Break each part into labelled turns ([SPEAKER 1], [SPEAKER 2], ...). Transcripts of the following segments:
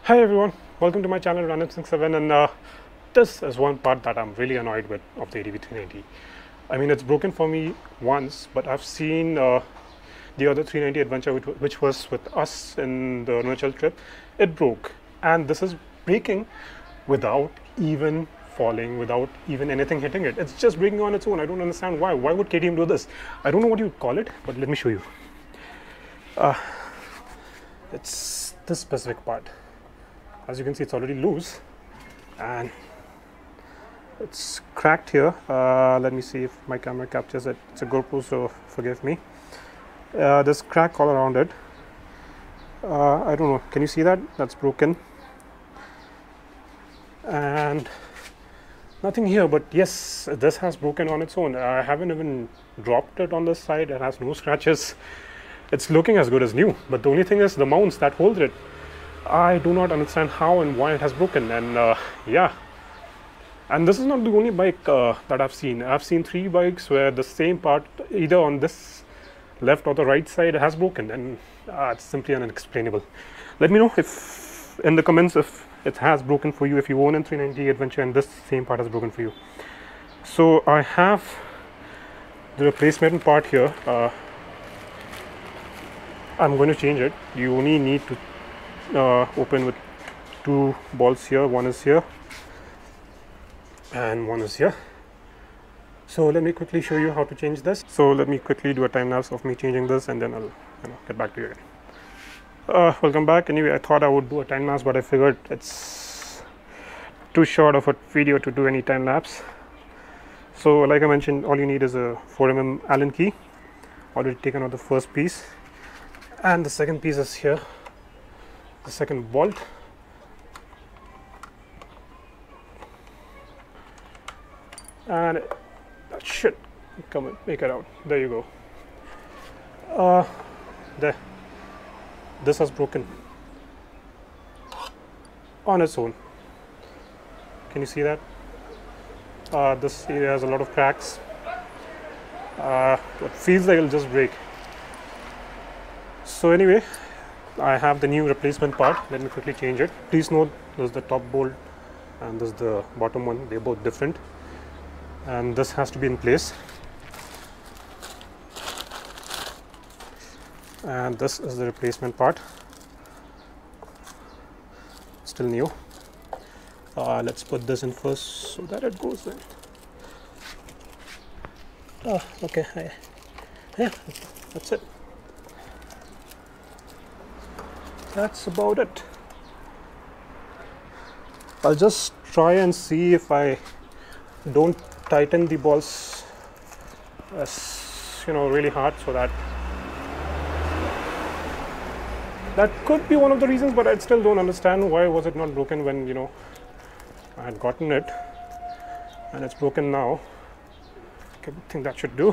[SPEAKER 1] Hi everyone, welcome to my channel Run67, and this is one part that I'm really annoyed with of the ADV 390. I mean, it's broken for me once, but I've seen the other 390 adventure which was with us in the Arunachal trip. It broke, and this is breaking without even falling, without even anything hitting it. It's just breaking on its own. I don't understand why. Why would KTM do this? I don't know what you call it, but let me show you. It's this specific part. As you can see, it's already loose and it's cracked here. Let me see if my camera captures it. It's a GoPro, so forgive me. There's crack all around it. I don't know, can you see that? That's broken. And nothing here, but yes, this has broken on its own. I haven't even dropped it on this side. It has no scratches. It's looking as good as new, but the only thing is the mounts that hold it. I do not understand how and why it has broken. And yeah, and this is not the only bike that I've seen. I've seen 3 bikes where the same part, either on this left or the right side, has broken, and it's simply unexplainable. Let me know if in the comments if it has broken for you, if you own a 390 Adventure and this same part has broken for you. So I have the replacement part here. I'm going to change it. You only need to open with 2 balls here. One is here and one is here. So let me quickly show you how to change this. So let me quickly do a time lapse of me changing this, and then I'll get back to you again. Welcome back. Anyway, I thought I would do a time lapse, but I figured it's too short of a video to do any time lapse. So like I mentioned, all you need is a 4mm Allen key. Already taken out the first piece, and the second piece is here, the second bolt. And that should come and make it out. There you go. There, this has broken on its own. Can you see that? This area has a lot of cracks. It feels like it'll just break. So anyway, I have the new replacement part. Let me quickly change it. Please note, there's the top bolt and there's the bottom one. They're both different, and this has to be in place. And this is the replacement part, still new. Let's put this in first so that it goes in. Okay, yeah, that's it. That's about it. I'll just try and see if I don't tighten the balls really hard, so that could be one of the reasons, but I still don't understand why was it not broken when I had gotten it, and it's broken now. Okay, I think that should do.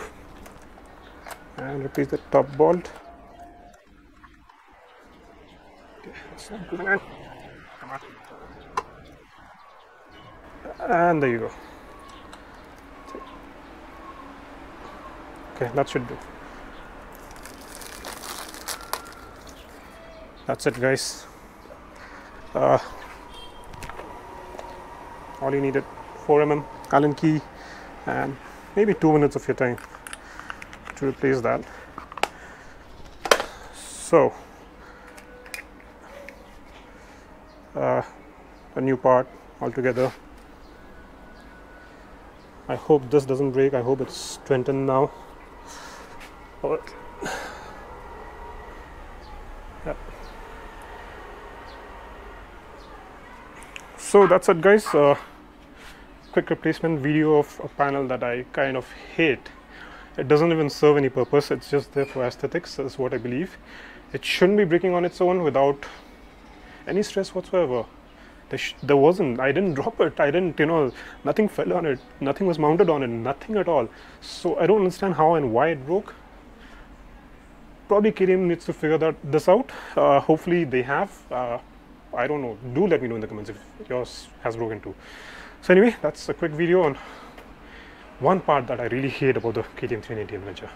[SPEAKER 1] And replace the top bolt. Come on. And there you go. Okay, that should do. That's it, guys. All you needed, 4mm Allen key and maybe 2 minutes of your time to replace that. So a new part altogether. I hope this doesn't break. I hope it's strengthened now. Yeah. So that's it, guys. Quick replacement video of a panel that I kind of hate. It doesn't even serve any purpose. It's just there for aesthetics, is what I believe. It shouldn't be breaking on its own without any stress whatsoever. There wasn't. I didn't drop it. I didn't, nothing fell on it. Nothing was mounted on it. Nothing at all. So I don't understand how and why it broke. Probably KTM needs to figure this out. Hopefully they have. I don't know. Do let me know in the comments if yours has broken too. So anyway, that's a quick video on one part that I really hate about the KTM 390 Adventure.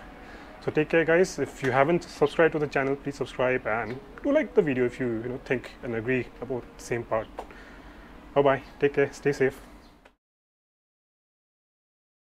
[SPEAKER 1] So take care, guys. If you haven't subscribed to the channel, please subscribe, and do like the video if you think and agree about the same part. Bye bye, take care, stay safe.